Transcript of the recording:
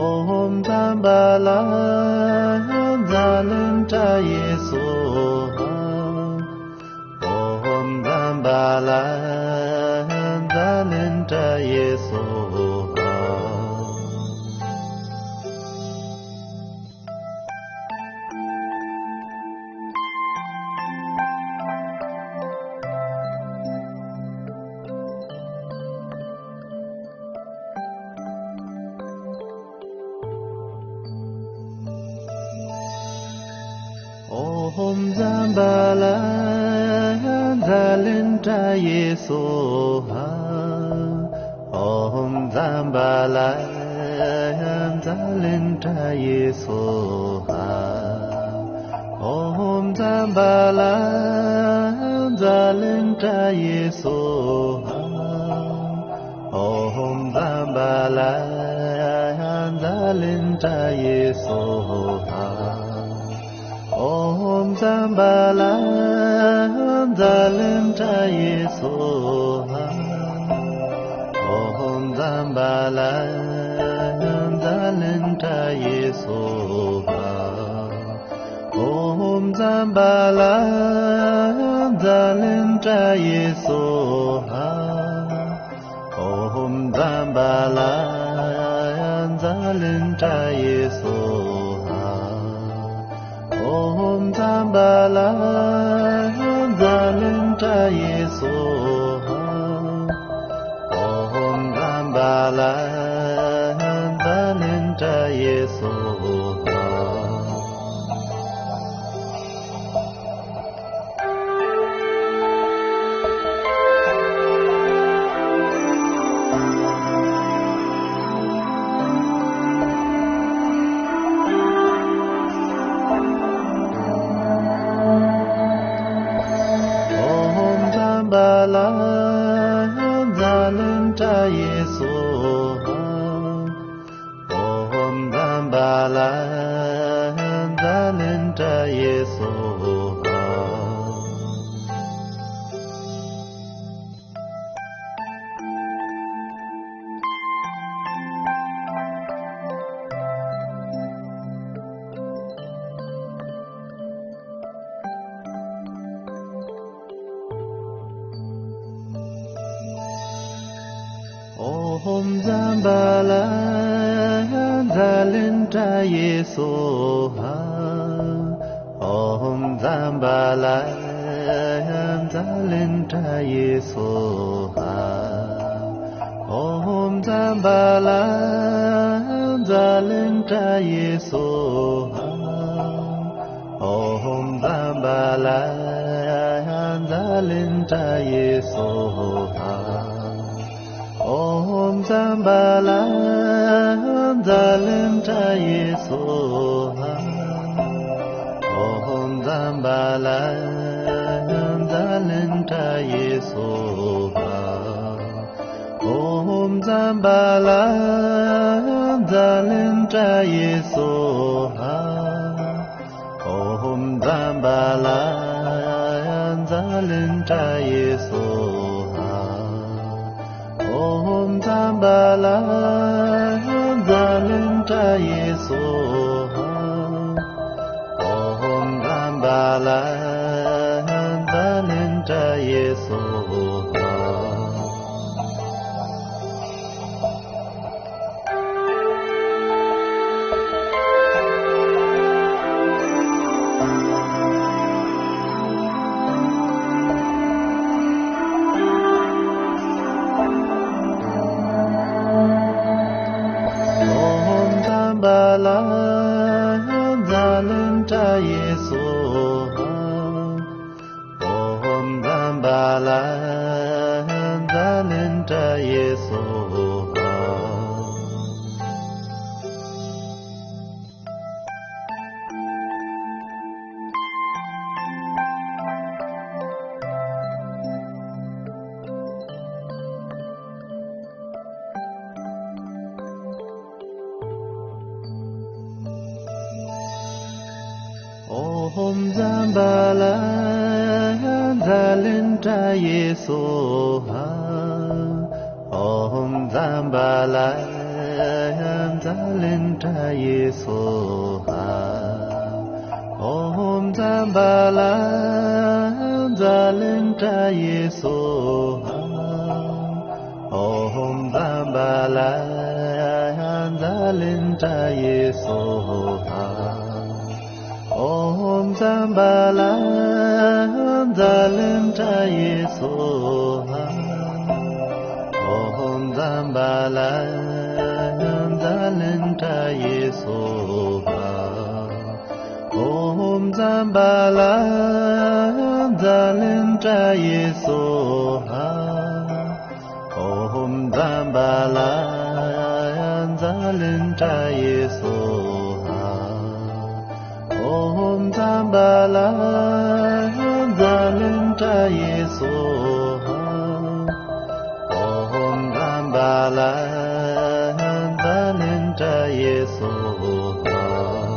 Om Zambala Zalinta Yesoha. Om Zambala Zalinta Yesoha. Om Zambala Zalinta Yesoha. Om Zambala Zalinta Yesoha. Om Zambala Zalinta Yesoha. Om Zambala Zalinta Yesoha. Om Zambala Zalinta Yesoha. Om Zambala Zalinta Yesoha. Om Zambala Zalinta Yesoha. Om Zambala Zalinta Yesoha. Om Zambala Zalinta Yesoha. Om Zambala Zalinta Yesoha. Zambala Zalinta Yesoha. Om Zambala Zalinta Yesoha. Om Zambala Zalinta Yesoha. Om Zambala Zalinta Yesoha. Om Zambala Zalinta Yesoha. Om Zambala Zalinta Yesoha. Om Zambala Zalinta Yesoha. Om Zambala Zalinta Yesoha. Om Zambala Zalinta Yesoha. Om Zambala Zalinta Yesoha. Om Zambala Zalinta Yesoha. Om Zambala Zalinta Yesoha. Zambala Zalinta Yesoha. Om Zambala Zalinta Yesoha. Om Zambala Zalinta Yesoha. Om Zambala Zalinta Yesoha Om Zambala Zalinta Yesoha Om Zambala Zalinta Yesoha Om Zambala Zalinta Yesoha Om Zambala Zalinta Yesoha Om Zambala Zalinta Yesoha Om Zambala Zalinta Yesoha Om Zambala Zalinta Yesoha Om Zambala Zalinta Yesoha